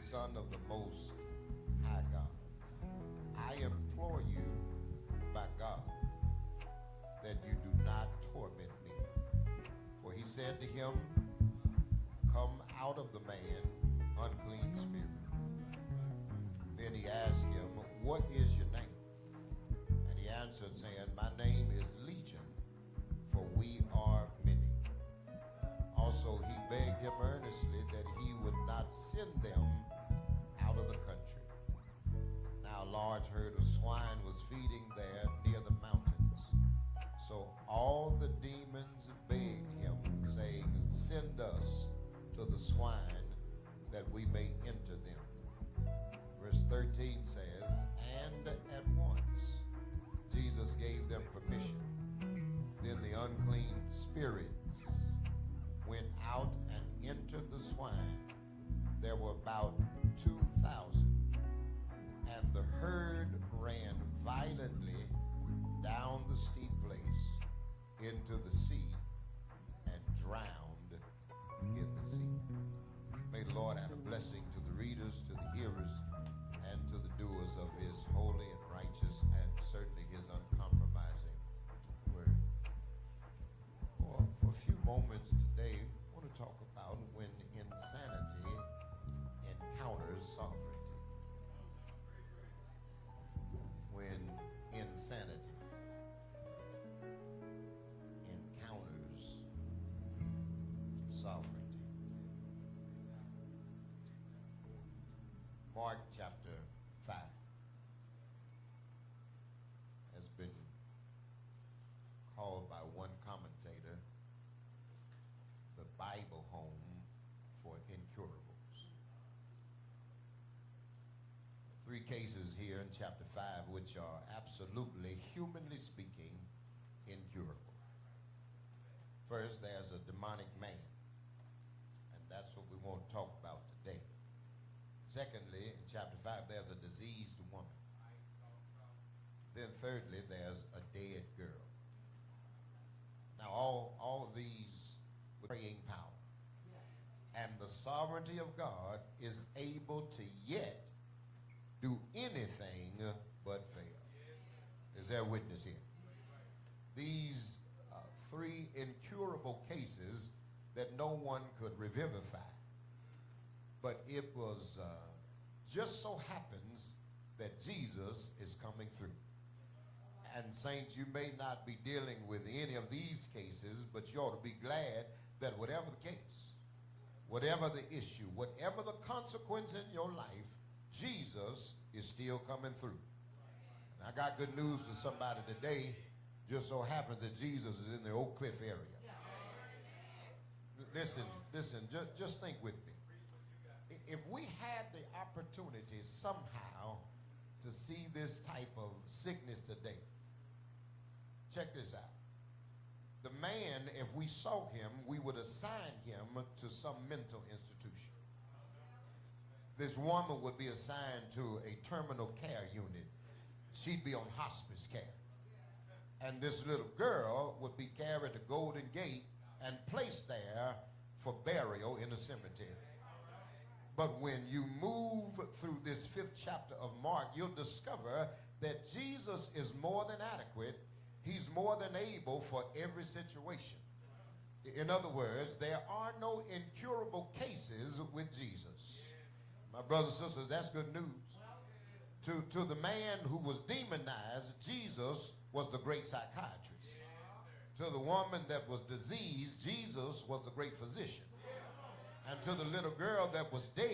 Son of the Most High God, I implore you by God that you do not torment me. For he said to him, come out of the man, unclean spirit. Then he asked him, what is your name? And he answered, saying, my name is Legion, for we are many. Also he begged him earnestly that he would not send them out of the country. Now a large herd of swine was feeding there near the mountains. So all the demons begged him, saying, send us to the swine that we may enter them. Verse 13 says, and at once Jesus gave them permission. Then the unclean spirits went out and entered the swine. There were about 2,000. And the herd ran violently down the steep place into the sea and drowned in the sea. May the Lord add a blessing to the readers, to the hearers, and to the doers of his holy and righteous and certainly his uncompromising word. For a few moments today, I want to talk about when insanity encounters sovereignty. When insanity encounters sovereignty. Mark chapter 5 has been called by one commentator the Bible home for incurables. 3 cases here in chapter 5 which are absolutely, humanly speaking, incurable. First, there's a demonic man, and that's what we want to talk about today. Secondly, in chapter 5, there's a diseased woman. Then thirdly, there's a dead girl. Now, all of these with praying power. And the sovereignty of God is able to yet do anything but fail. Is there a witness here? These 3 incurable cases that no one could revivify. But it was just so happens that Jesus is coming through. And saints, you may not be dealing with any of these cases, but you ought to be glad that whatever the case, whatever the issue, whatever the consequence in your life, Jesus is still coming through. And I got good news for somebody today. Just so happens that Jesus is in the Oak Cliff area. Listen, just think with me. If we had the opportunity somehow to see this type of sickness today, check this out. The man, if we saw him, we would assign him to some mental institution. This woman would be assigned to a terminal care unit. She'd be on hospice care. And this little girl would be carried to Golden Gate and placed there for burial in a cemetery. But when you move through this 5th chapter of Mark, you'll discover that Jesus is more than adequate. He's more than able for every situation. In other words, there are no incurable cases with Jesus. My brothers and sisters, that's good news. To the man who was demonized, Jesus was the great psychiatrist. To the woman that was diseased, Jesus was the great physician. And to the little girl that was dead,